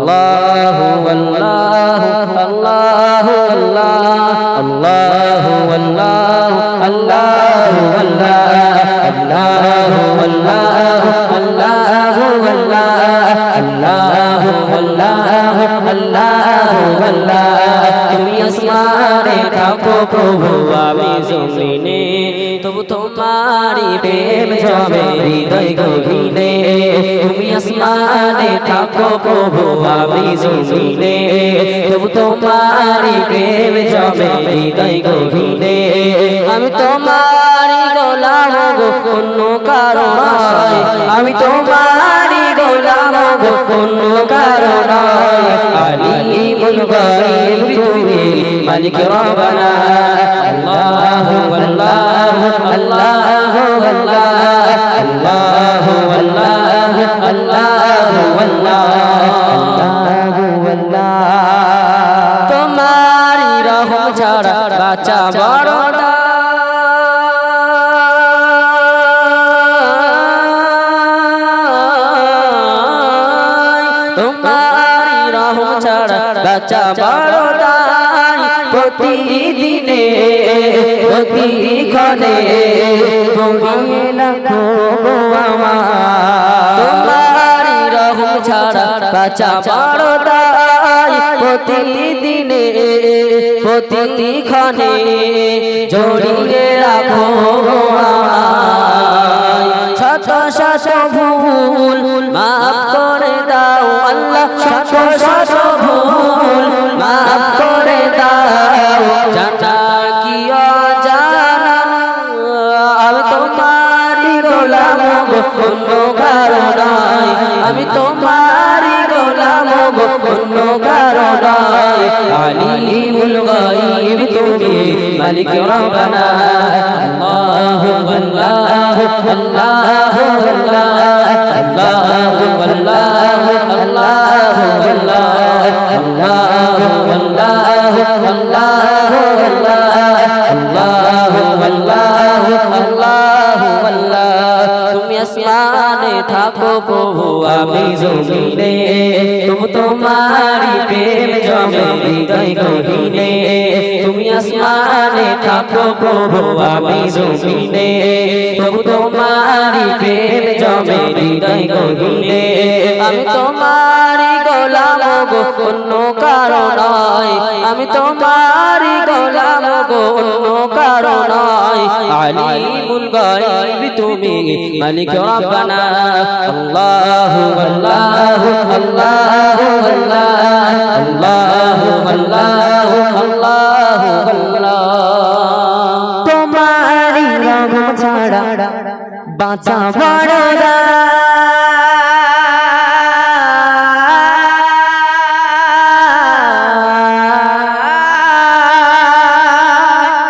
আল্লাহু আল্লাহু আল্লাহু আল্লাহ আল্লাহু আল্লাহু আল্লাহু আল্লাহু আল্লাহু আল্লাহু আল্লাহু আল্লাহু আল্লাহু আল্লাহ তুমি আসমানে থাকো প্রভু আমি জমিনে তবু তোমারি প্রেম জমে হৃদয় গহীনে তুমি আসমানে থাকো প্রভু আমি জমিনে তবু তোমারি প্রেম জমে হৃদয় গহীনে আমি তোমারি গোলাম গো অন্য কারো নয় আমি তোমারি গোলাম গো অন্য কারো নয় আলিমুল গায়ব তুমি মালিক রব্বানা আল্লাহু আল্লাহু আল্লাহু আল্লাহু আল্লাহু আল্লাহু আল্লাহ তোমারি রহম ছাড়া বাঁচা বড় তোমারি রহম ছাড়া বাঁচা বড় প্রতিদিনে প্রতিক্ষণে তুমি রাখো আমার তোমারি রহম ছাড়া বাঁচা বড় প্রতিদিনে প্রতিক্ষণে জড়িয়ে রাখো আমায় শত শত ভুল মাফ করে দাও আল্লাহ শত শত ভুল মাফ করে দাও জানা কি অজানা আমি তোমারি গোলাম গো অন্য কারো নয় আমি তোমারি গোলাম গো অন্য কারো নয় আলিমুল গায়ব তুমি মালিক রব্বানা আল্লাহু আল্লাহু আল্লাহু আল্লাহু আল্লাহু আল্লাহু তুমি আসমানে থাকো প্রভু আমি জমিনে তুমি তোমারি প্রেম জমে হৃদয় গহীনে তুমি আসমানে থাকো প্রভু আমি জমিনে তুমি তোমারি প্রেম জমে হৃদয় গহীনে আমি তোমারি গোলাম গো অন্য কারো নয় আমি তোমারি গোলাম গো অন্য কারো নয় আলিমুল গায়ব তুমি মালিক রব্বানা আল্লাহু আল্লাহু আল্লাহু আল্লাহু আল্লাহু আল্লাহু আল্লাহ তোমারি রহম ছাড়া বাঁচা বড়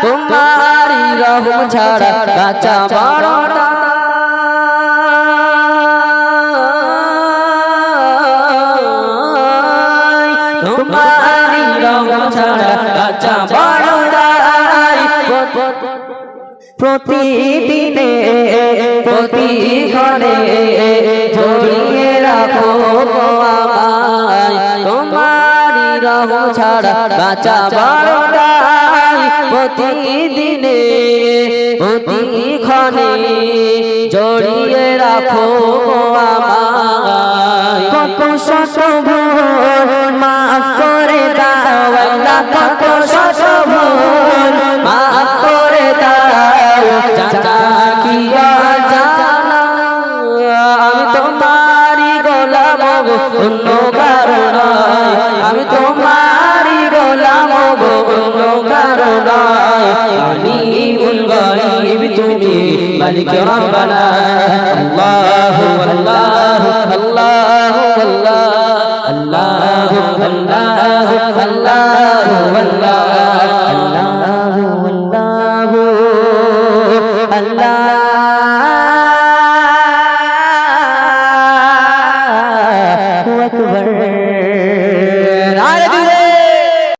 তোমারি রহম ছাড়া বাঁচা বড় তোমারি রহম ছাড়া বাঁচা বড় প্রতিদিনে প্রতিক্ষণে জড়িয়ে রাখো আমায় তোমারি রহম ছাড়া বাঁচা বড় প্রতিদিনে প্রতিক্ষণে জড়িয়ে রাখো আমায় কত শত ভুল মাফ করে দাও আল্লাহ কত শত ভুল মাফ করে দাও জানা কি অজানা আমি তোমারি গোলাম গো অন্য কারো নয় আমি তোমারি গোলাম গো অন্য কারো নয় আলিমুল গায়ব তুমি মালিক রব্বানা আল্লাহু আল্লাহু আল্লাহু আল্লাহু আল্লাহু আল্লাহু আল্লাহু